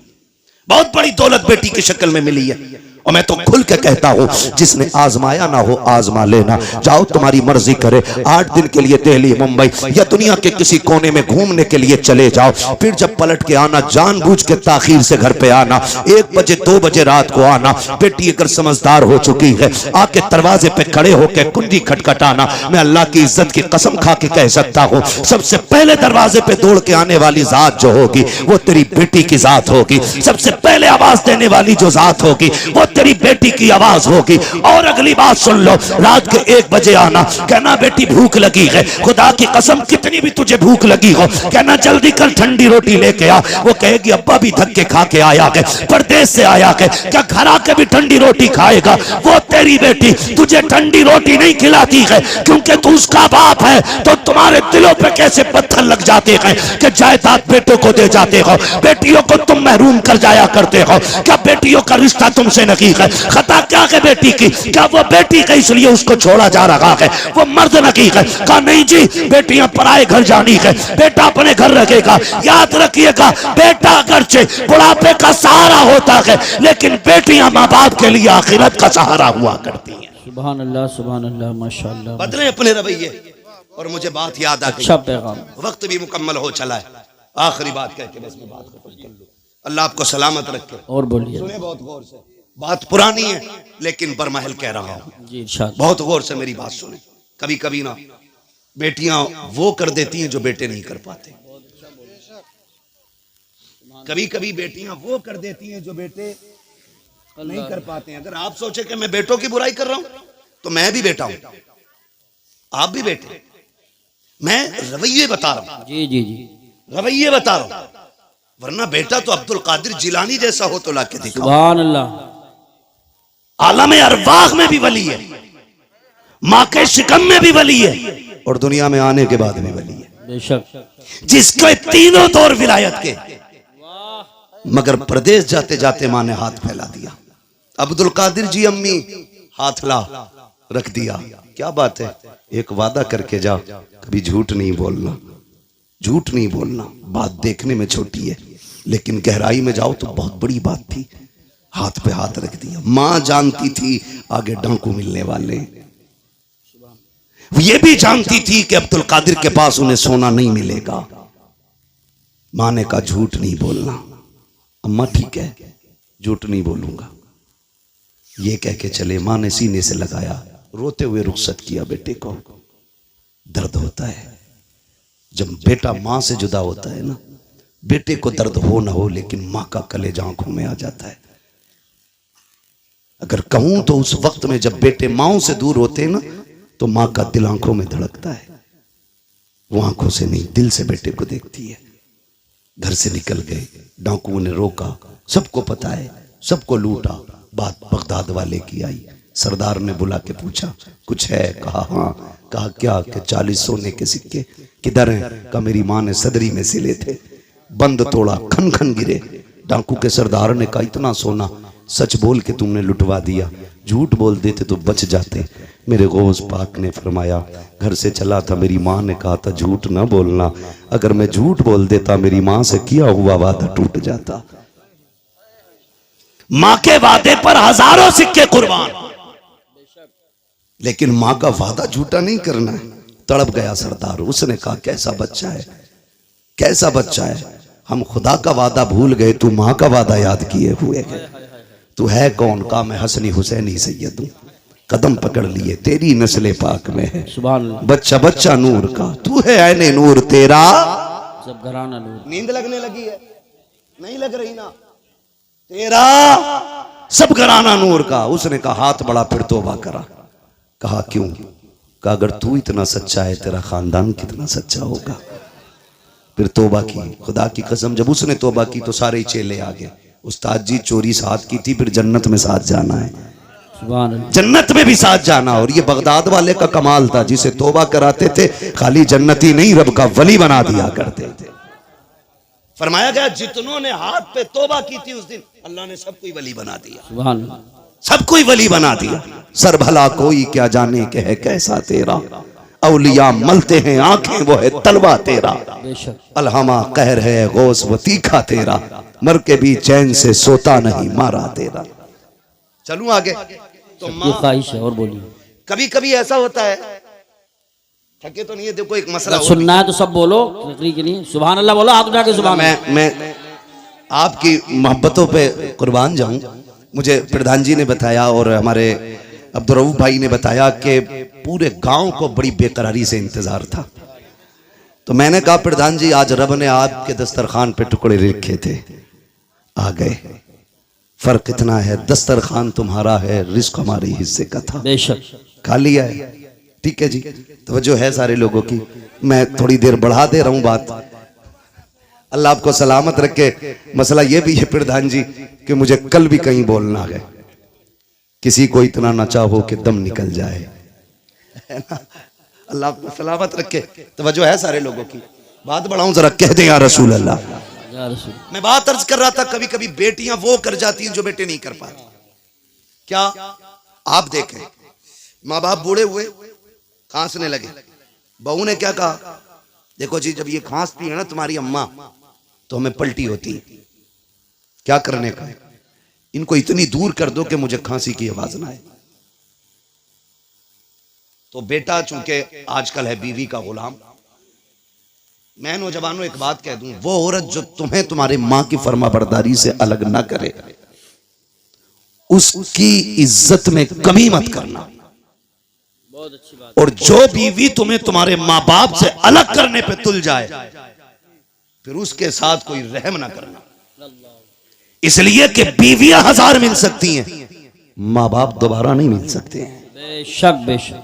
बहुत बड़ी दौलत बेटी की शक्ल में मिली है। और मैं तो खुल के कहता हूं जिसने आजमाया ना हो आजमा लेना। जाओ तुम्हारी मर्जी करे, 8 दिन के लिए दिल्ली मुंबई या दुनिया के किसी कोने में घूमने के लिए चले जाओ। फिर जब पलट के आना जानबूझ के ताखीर से घर पे आना, 1 बजे 2 बजे रात को आना। बेटी अगर समझदार हो चुकी है आके दरवाजे पे खड़े होकर कुंडी खटखटाना। मैं अल्लाह की इज्जत की कसम खा के कह सकता हूं सबसे पहले दरवाजे पे दौड़ के आने वाली जात जो होगी वो तेरी बेटी की जात होगी। सबसे पहले आवाज देने वाली जो जात होगी वो तेरी बेटी की आवाज होगी। और अगली बात सुन लो, रात के 1 बजे आना, कहना बेटी भूख लगी है। खुदा की कसम कितनी भी तुझे भूख लगी हो, कहना जल्दी कल ठंडी रोटी लेके आ। वो कहेगी अब्बा भी धक्के खा के आया है, परदेश से आया है, क्या घर आके भी ठंडी रोटी खाएगा? वो तेरी बेटी तुझे ठंडी रोटी नहीं खिलाती है क्योंकि तू उसका बाप है। तो तुम्हारे दिलों पे कैसे पत्थर लग जाते हैं कि जायदाद बेटों को दे जाते हो, बेटियों को तुम महरूम कर जाया करते हो। क्या बेटियों का रिश्ता तुमसे नहीं है? खता क्या है बेटी की? क्या वो बेटी है इसलिए उसको छोड़ा जा रहा है? वो मर्द नहीं है? कहा नहीं जी, बेटियां पराए घर जानी है, बेटा अपने घर रखेगा। याद रखिएगा बेटा अगरचे बुढ़ापे का सहारा होता है लेकिन बेटियां माँ बाप के लिए आखिरत का सहारा हुआ करती हैं। सुभान अल्लाह माशाअल्लाह। बदले अपने रवैये। और मुझे बात याद आ गई, अच्छा पैगाम। वक्त भी मुकम्मल हो चला है। आखिरी बात कह के बस मैं बात खत्म कर लूं। अल्लाह आपको सलामत रखे। और बोलिए। सुने बहुत गौर से, बात पुरानी है लेकिन बरमहल कह रहा हूं जी, इरशाद। बहुत गौर से मेरी बात सुने। कभी कभी ना बेटियां वो कर देती हैं जो बेटे नहीं कर पाते। कभी कभी बेटियां वो कर देती हैं जो बेटे नहीं कर पाते हैं। अगर आप सोचे कि मैं बेटों की बुराई कर रहा हूं तो मैं भी बेटा हूं, आप भी बेटे। मैं रवैये बता रहा हूं। जी जी जी। रवैये बता रहा हूं, वरना बेटा तो अब्दुल कादिर जिलानी जैसा हो तो लाके दिखाओ। सुभान अल्लाह। आलम अरवाह में भी वली है, माँ के शिकम में भी वली है, और दुनिया में आने के बाद भी वली है, बेशक। जिसके तीनों दौर विलायत के। मगर प्रदेश जाते जाते माँ ने हाथ फैला दिया। अब्दुल कादिर जी अम्मी हाथ ला रख दिया। क्या बात है, एक वादा करके जा, कभी झूठ नहीं बोलना, झूठ नहीं बोलना। बात देखने में छोटी है लेकिन गहराई में जाओ तो बहुत बड़ी बात थी। हाथ पे हाथ रख दिया। मां जानती थी आगे डांकू मिलने वाले, ये भी जानती थी कि अब्दुल कादिर के पास उन्हें सोना नहीं मिलेगा। मां ने कहा झूठ नहीं बोलना। अम्मा ठीक है, झूठ नहीं बोलूंगा, ये कह के चले। मां ने सीने से लगाया, रोते हुए रुखसत किया। बेटे को दर्द होता है जब बेटा मां से जुदा होता है ना, बेटे को दर्द हो ना हो लेकिन मां का कलेजा आंखों में आ जाता है। अगर कहूं तो उस वक्त में जब बेटे माओ से दूर होते हैं ना, तो मां का दिल आंखों में धड़कता है। वो आंखों से नहीं, दिल से बेटे को देखती है। घर से निकल गए, डाकुओं ने रोका, सबको पता है, सबको लूटा। बात बगदाद वाले की आई। सरदार ने बुला के पूछा कुछ है? कहा हाँ। कहा क्या? कि 40 सोने के सिक्के। किधर हैं? कहा मेरी मां ने सदरी में सिले थे। बंद तोड़ा, खन खन गिरे। डाकू के सरदार ने कहा इतना सोना सच बोल के तुमने लुटवा दिया, झूठ बोल देते तो बच जाते। मेरे गौस पाक ने फरमाया घर से चला था, मेरी माँ ने कहा था झूठ ना बोलना। अगर मैं झूठ बोल देता मेरी माँ से किया हुआ वादा टूट जाता। माँ के वादे पर हजारों सिक्के कुर्बान, लेकिन माँ का वादा झूठा नहीं करना है। तड़प गया सरदार। उसने कहा कैसा बच्चा है, कैसा बच्चा है, हम खुदा का वादा भूल गए, तू माँ का वादा याद किए हुए है। तू है कौन? कहा मैं हसनी हुसैनी सैयद हूं, कदम पकड़ लिए, तेरी नस्ले पाक में है। सुभान। बच्चा बच्चा नूर का, तू है ऐने नूर तेरा सब घराना नूर। नींद लगने लगी है? नहीं लग रही ना? तेरा सब घराना नूर का। उसने कहा हाथ बड़ा, फिर तौबा करा। कहा क्यों? कहा अगर तू इतना सच्चा है तेरा खानदान कितना सच्चा होगा। फिर तौबा की। खुदा की कसम जब उसने तौबा की तो सारे चेले आ गए। उस्ताद जी चोरी साथ की थी, फिर जन्नत में साथ जाना है, जन्नत में भी साथ जाना। और ये बगदाद वाले का कमाल था, जिसे तौबा कराते थे खाली जन्नती नहीं रब का वली बना दिया करते थे। फरमाया गया जितनों ने हाथ पे तौबा की थी उस दिन अल्लाह ने सबको वली बना दिया, सबको वली बना दिया। सर भला कोई क्या जाने के है कैसा तेरा, औलिया मलते हैं आंखें वो है तलवा तेरा। अलहमा कहर है गौस वो तीखा तेरा, मर के भी चैन से सोता नहीं मारा तेरा। चलूं आगे तो ख्वाहिश है और बोलिए। कभी कभी ऐसा होता है, थके तो नहीं है, देखो एक मसला सुनना है तो सब बोलो, के लिए सुभान अल्लाह बोलो, हाथ उठा के सुभान। मैं आपकी मोहब्बतों पे कुर्बान जाऊं। मुझे प्रधान जी ने बताया और हमारे अब्दुल रऊफ भाई ने बताया कि पूरे गांव को बड़ी बेकरारी से इंतजार था। तो मैंने कहा प्रधान जी आज रब ने आपके दस्तरखान पे टुकड़े लिखे थे, आ गए। फर्क इतना है दस्तरखान तुम्हारा है, रिस्क हमारे हिस्से का था, बेशक खा लिया है। ठीक है जी, तवज्जो है सारे लोगों की। मैं थोड़ी देर बढ़ा दे रहा हूं बात, अल्लाह आपको सलामत रखे। मसला यह भी है प्रधान जी कि मुझे कल भी कहीं बोलना है, किसी को इतना ना चाहो कि दम निकल जाए, है ना? अल्लाह आपको सलामत रखे। तवज्जो है सारे लोगों की। बात बढ़ाऊं जरा, कह दे या रसूल अल्लाह। मैं बात अर्ज कर रहा था कभी कभी बेटियां वो कर जाती हैं जो बेटे नहीं कर पाते। क्या आप देखें, माँ बाप बूढ़े हुए, खांसने लगे, बहू ने क्या कहा, देखो जी जब ये खांसती है ना तुम्हारी अम्मा तो हमें पलटी होती है, क्या करने का, इनको इतनी दूर कर दो कि मुझे खांसी की आवाज ना आए। तो बेटा चूंकि आजकल है बीवी का गुलाम, मैं नौजवानों एक बात कह दूं, वो औरत जो तुम्हें तुम्हारे मां की फर्मा बरदारी से अलग ना करे, उसकी इज्जत में कमी मत करना। बहुत अच्छी बात। और जो बीवी तुम्हें तुम्हारे माँ बाप से अलग करने पे तुल जाए फिर उसके साथ कोई रहम ना करना, इसलिए कि बीवियां 1000 मिल सकती हैं, माँ बाप दोबारा नहीं मिल सकते हैं। बेशक बेशक।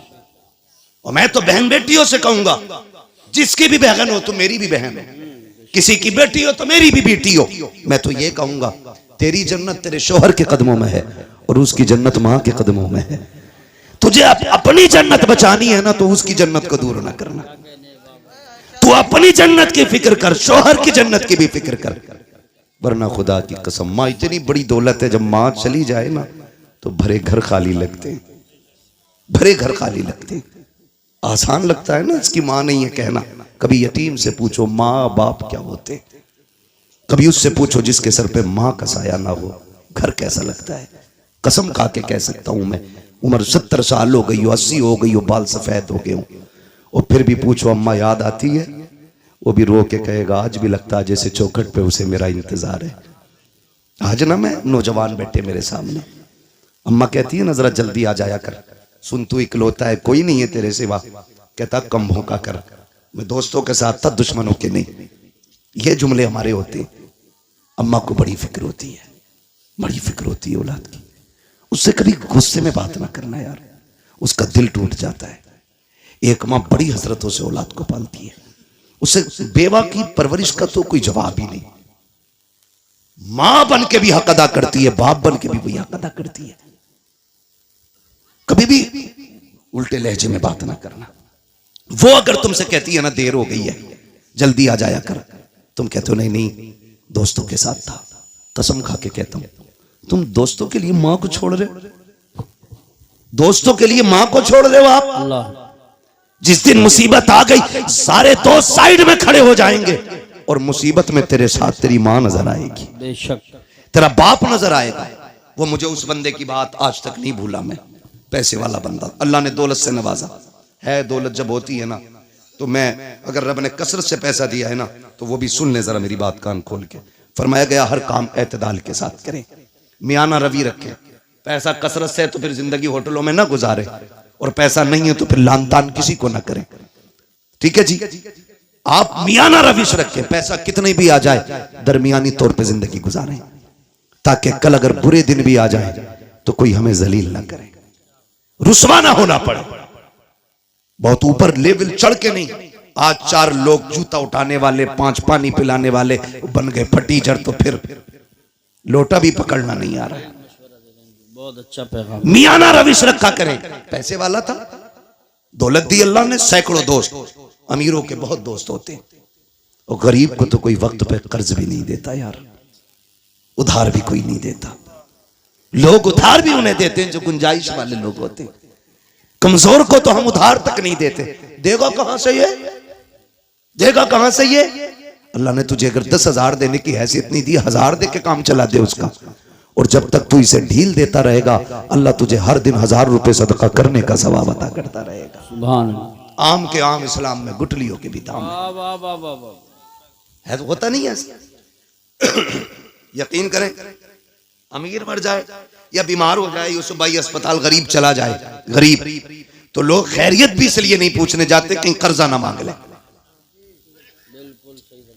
और मैं तो बहन बेटियों से कहूंगा जिसकी भी बहन हो तो मेरी भी बहन है, किसी की बेटी हो तो मेरी भी बेटी हो। मैं तो ये कहूंगा तेरी जन्नत तेरे शोहर के कदमों में है और उसकी जन्नत मां के कदमों में है। तुझे अपनी जन्नत बचानी है ना तो उसकी जन्नत को दूर ना करना। तू अपनी जन्नत की फिक्र कर, शोहर की जन्नत की भी फिक्र कर, वरना खुदा की कसम मां इतनी बड़ी दौलत है, जब मां चली जाए ना तो भरे घर खाली लगते हैं, भरे घर खाली लगते हैं। आसान लगता है ना इसकी मां नहीं है कहना। कभी यतीम से पूछो माँ बाप क्या होते, कभी उससे पूछो जिसके सर पे माँ का साया ना हो, घर कैसा लगता है। कसम खा के कह सकता हूं मैं, उम्र 70 साल हो गई हो, 80 हो गई हो, बाल सफेद हो गए हो, और फिर भी पूछो अम्मा याद आती है, वो भी रो के कहेगा आज भी लगता है जैसे चौखट पे उसे मेरा इंतजार है। आज ना मैं नौजवान बैठे मेरे सामने, अम्मा कहती है ना जरा जल्दी आ जाया कर, सुन तू इकलौता है, कोई नहीं है तेरे सिवा। कहता कम भौंका कर, मैं दोस्तों के साथ था दुश्मनों के नहीं। ये जुमले हमारे होते हैं। अम्मा को बड़ी फिक्र होती है, बड़ी फिक्र होती है औलाद की। उससे कभी गुस्से में बात ना करना यार, उसका दिल टूट जाता है। एक माँ बड़ी हसरतों से औलाद को पालती है, उसे बेवा की परवरिश का तो कोई जवाब ही नहीं। मां बन के भी हक अदा करती है, बाप बन के भी वही हक अदा करती है। कभी भी उल्टे लहजे में बात ना करना। वो अगर तुमसे कहती है ना देर हो गई है जल्दी आ जाया कर, तुम कहते हो नहीं नहीं दोस्तों के साथ था। कसम खा के कहता हूं तुम दोस्तों के लिए मां को छोड़ रहे हो, दोस्तों के लिए मां को छोड़ रहे हो आप। अल्लाह जिस दिन मुसीबत आ गई सारे दोस्त साइड में खड़े हो जाएंगे और मुसीबत में तेरे साथ तेरी मां नजर आएगी, बेशक तेरा बाप नजर आएगा। वो मुझे उस बंदे की बात आज तक नहीं भूला मैं, पैसे वाला बंदा, अल्लाह ने दौलत से नवाजा है। दौलत जब होती है ना तो मैं, अगर रब ने कसरत से पैसा दिया है ना तो वो भी सुन ले जरा मेरी बात कान खोल के। फरमाया गया हर काम एतदाल के साथ करें, मियाना रवि रखें। पैसा कसरत से है तो फिर जिंदगी होटलों में ना गुजारे, और पैसा नहीं है तो फिर लान तान किसी को ना करें। ठीक है जी, आप मियाना रविश रखें, पैसा कितने भी आ जाए दरमियानी तौर पे जिंदगी गुजारें, ताकि कल अगर बुरे दिन भी आ जाए तो कोई हमें जलील ना करे, रुसवा ना होना पड़े। बहुत ऊपर लेवल चढ़ के नहीं। आज 4 लोग जूता उठाने वाले, 5 पानी पिलाने वाले बन गए फटीचर, तो फिर लोटा भी पकड़ना नहीं आ रहा है। बहुत अच्छा पैगाम। मियाना रविश रखा करें। पैसे वाला था, दौलत दी अल्लाह ने, सैकड़ों दोस्त, अमीरों के बहुत दोस्त होते हैं, और गरीब को तो कोई वक्त पे कर्ज भी नहीं देता यार, उधार भी कोई नहीं देता। लोग उधार भी उन्हें देते हैं जो गुंजाइश वाले लोग होते हैं, कमजोर को तो हम उधार तक नहीं देते। देगा कहां से ये, देगा कहां से ये। अल्लाह ने तुझे अगर 10,000 देने की हैसियत नहीं दी, 1000 दे के काम चला दे उसका, और जब तक तू इसे ढील देता रहेगा अल्लाह तुझे हर दिन 1000 रुपए सदका करने का सवाब अता करता रहेगा। सुभान अल्लाह। आम के आम इस्लाम में गुटलियों के भी दाम वाह वाह वाह वाह वाह। है, तो होता नहीं है ऐसा। यकीन करें, अमीर मर जाए या बीमार हो जाए, यूसुफ भाई अस्पताल, गरीब चला जाए, गरीब, तो लोग खैरियत भी इसलिए नहीं पूछने जाते कहीं कर्जा ना मांग ले,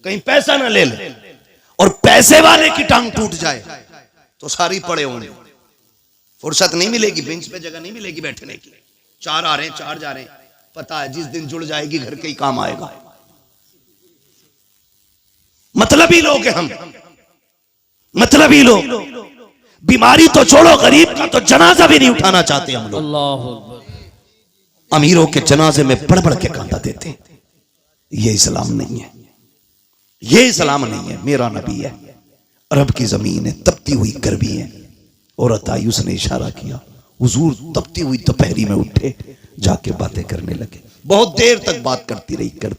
कहीं पैसा ना ले ले, और पैसे वाले की टांग टूट जाए तो सारी पड़े होंगे, फुर्सत नहीं मिलेगी, बेंच पे जगह नहीं मिलेगी बैठने की। 4 आ रहे हैं, 4 जा रहे हैं, पता है जिस दिन जुड़ जाएगी घर के ही काम आएगा। मतलबी लोग हैं हम, मतलबी लोग। बीमारी तो छोड़ो, गरीब का तो जनाजा भी नहीं उठाना चाहते हम लोग। अल्लाहु अकबर। अमीरों के जनाजे में बढ़ बढ़ के कांदा देते हैं। ये इस्लाम नहीं है, ये इस्लाम नहीं है। मेरा नबी है, अरब की जमीन है, तपती हुई गर्मी है। औरत आई, उसने इशारा किया, हुजूर तपती हुई दोपहरी में उठे, जाके बातें करने लगे। बहुत देर तक बात करती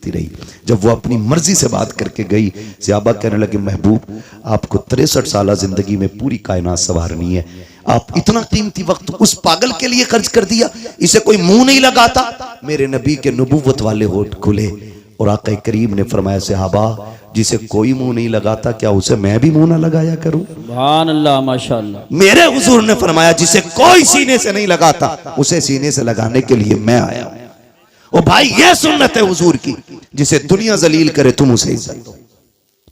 रही। जब वो अपनी मर्जी से बात करके गई, सहाबा कहने लगे महबूब आपको 63 साल जिंदगी में पूरी कायनात संवारनी है, आप इतना कीमती वक्त उस पागल के लिए खर्च कर दिया, इसे कोई मुंह नहीं लगाता। मेरे नबी के नबूवत वाले होठ खुले और आका करीम ने फरमाया सहाबा जिसे कोई मुंह नहीं लगाता क्या उसे मैं भी मुंह ना लगाया करूं। सुभान अल्लाह, माशाअल्लाह। मेरे हुजूर ने फरमाया जिसे कोई सीने से नहीं लगाता उसे सीने से लगाने के लिए मैं आया हूं। ओ भाई ये सुन्नत है हुजूर की, जिसे दुनिया जलील करे तुम उसे इज्जत दो,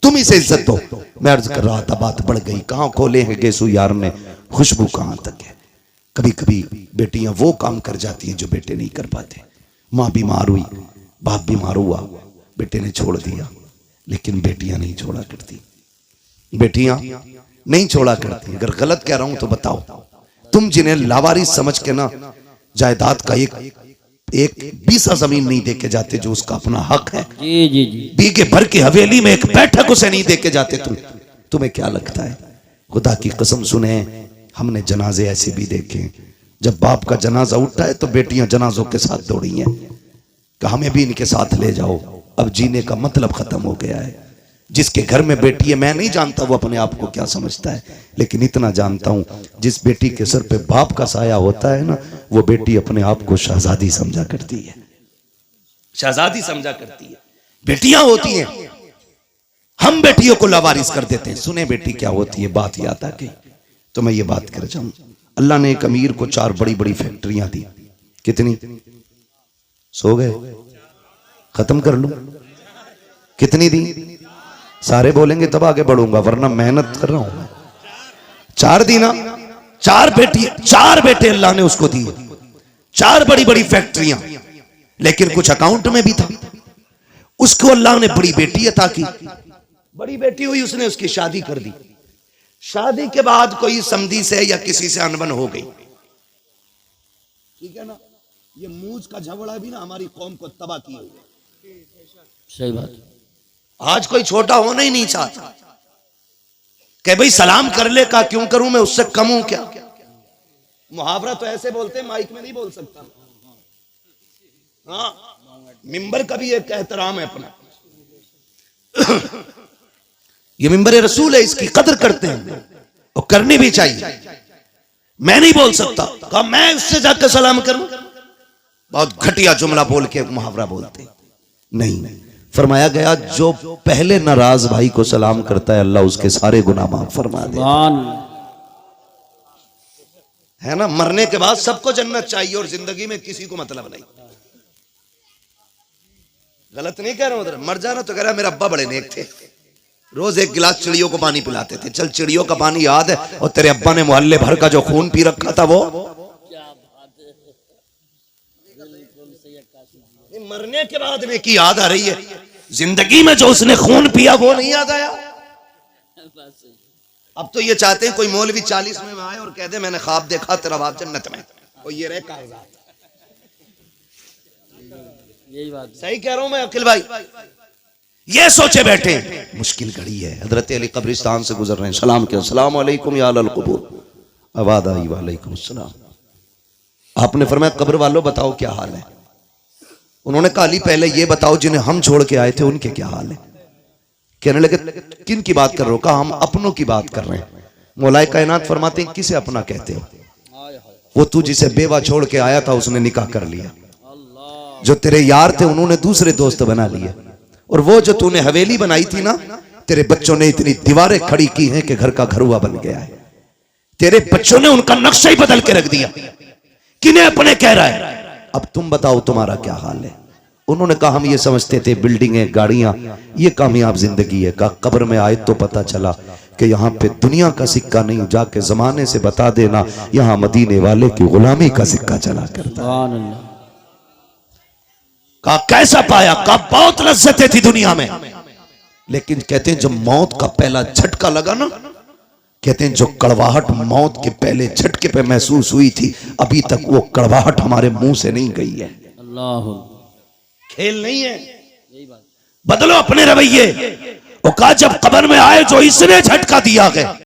तुम इसे इज्जत दो। मैं अर्ज कर रहा था, बात बढ़ गई। कहां खोले हैं गेसू यार में, खुशबू कहां तक है। कभी कभी बेटियां वो काम कर जाती हैं जो बेटे नहीं कर पाते। माँ बीमार हुई, बाप बीमार हुआ, बेटे ने छोड़ दिया, लेकिन बेटियां नहीं छोड़ा करती, बेटियां नहीं छोड़ा करती। अगर गलत कह रहा हूं तो बताओ। तुम जिन्हें लावारिस समझ के ना जायदाद का एक बीसा जमीन नहीं देके जाते जो उसका अपना हक है, जी जी जी, बीघे भर की हवेली में एक बैठक उसे नहीं देके जाते, तुम्हें क्या लगता है? खुदा की कसम सुने, हमने जनाजे ऐसे भी देखे, जब बाप का जनाजा उठता है तो बेटियां जनाजों के साथ दौड़ी हैं कि हमें भी इनके साथ ले जाओ। अब जीने का मतलब खत्म हो गया है। जिसके घर में बेटी है, मैं नहीं जानता वो अपने आप को क्या समझता है, लेकिन इतना जानता हूं जिस बेटी के सर पे बाप का साया होता है ना, वो बेटी अपने आप को शहजादी समझा करती है, शहजादी समझा करती है। बेटियां होती हैं, हम बेटियों को लावारिस कर देते हैं। सुने बेटी क्या होती है, बात याद आ गई तो मैं ये बात कर जाऊं। अल्लाह ने एक अमीर को 4 बड़ी बड़ी फैक्ट्रियां दी। कितनी? सो गए? खत्म कर लूं? कितनी दी? सारे बोलेंगे तब आगे बढ़ूंगा, वरना मेहनत कर रहा हूं मैं। 4 दी ना? 4 बेटे अल्लाह ने उसको दिए, 4 बड़ी बड़ी फैक्ट्रियां, लेकिन कुछ अकाउंट में भी था। उसको अल्लाह ने बड़ी बेटी अता की, बड़ी बेटी हुई, उसने उसकी शादी कर दी। शादी के बाद कोई समधी से या किसी से अनबन हो गई, ठीक है ना? ये मूंछ का झगड़ा भी ना हमारी कौम को तबाह किए हुए। सही बात। आज कोई छोटा होना ही नहीं चाहता कि भाई सलाम कर ले, का क्यों करूं मैं, उससे कम हूं क्या? मुहावरा तो ऐसे बोलते हैं, माइक में नहीं बोल सकता। हाँ, मिंबर का भी एक एहतराम है अपना। ये मिंबर रसूल है, इसकी कदर करते हैं और करनी भी चाहिए। मैं नहीं बोल सकता, कहा मैं उससे जाकर सलाम करूं, बहुत घटिया जुमला बोल के मुहावरा बोलते नहीं। फरमाया गया जो पहले नाराज भाई को सलाम करता है, अल्लाह उसके सारे गुनाह माफ फरमा दे, है ना? मरने के बाद सबको जन्नत चाहिए और जिंदगी में किसी को मतलब नहीं। गलत नहीं कह रहा हूं, उधर मर जाना तो कह रहा मेरा अब्बा बड़े नेक थे, रोज 1 गिलास चिड़ियों को पानी पिलाते थे। चल चिड़ियों का पानी याद है, और तेरे अब्बा ने मोहल्ले भर का जो खून पी रखा था वो मरने के बाद में की याद आ रही है, जिंदगी में जो उसने खून पिया वो नहीं याद आया। अब तो ये चाहते हैं कोई मौलवी 40 में आए और कह दे मैंने ख्वाब देखा तेरा बाप जन्नत में, और ये रहे कागजात। यही बात सही कह रहा हूं मैं अखिल भाई? ये सोचे बैठे मुश्किल घड़ी है। हजरत अली कब्रिस्तान से गुजर रहे हैं, सलाम किया, अस्सलाम वालेकुम या अहल क़ुबूर। आवाज़ आई वालेकुम अस्सलाम। आपने फरमाया कब्र वालों बताओ क्या हाल है? उन्होंने कहा अली पहले ये बताओ जिन्हें हम छोड़ के आए थे उनके क्या हाल है? कहने लगे किन की बात कर रहे हो? कहा हम अपनों की बात कर रहे हैं। मौलाए कायनात फरमाते हैं किसे अपना कहते हो? वो तू जिसे बेवा छोड़ के आया था उसने निकाह कर लिया, जो तेरे यार थे उन्होंने दूसरे दोस्त बना लिए, और वो जो तूने हवेली बनाई थी ना, तेरे बच्चों ने इतनी दीवारें खड़ी की हैं कि घर का घरुआ बन गया है। तेरे बच्चों ने उनका नक्शा ही बदल के रख दिया। किन्हें अपने कह रहा है? अब तुम बताओ तुम्हारा क्या हाल है? उन्होंने कहा हम ये समझते थे बिल्डिंगें गाड़ियां ये कामयाब जिंदगी है। कहा कब्र में आए तो पता चला कि यहाँ पे दुनिया का सिक्का नहीं, जाके जमाने से बता देना यहाँ मदीने वाले की गुलामी का सिक्का चला करता। कहा कैसा पाया? कहा बहुत लज्जतें थी दुनिया में, लेकिन कहते हैं जब मौत का पहला झटका लगा ना, कहते हैं जो कड़वाहट मौत के पहले झटके पे महसूस हुई थी, अभी तक वो कड़वाहट हमारे मुंह से नहीं गई है। अल्लाह, खेल नहीं है। बदलो अपने रवैये। और कहा जब कब्र में आए जो इसने झटका दिया है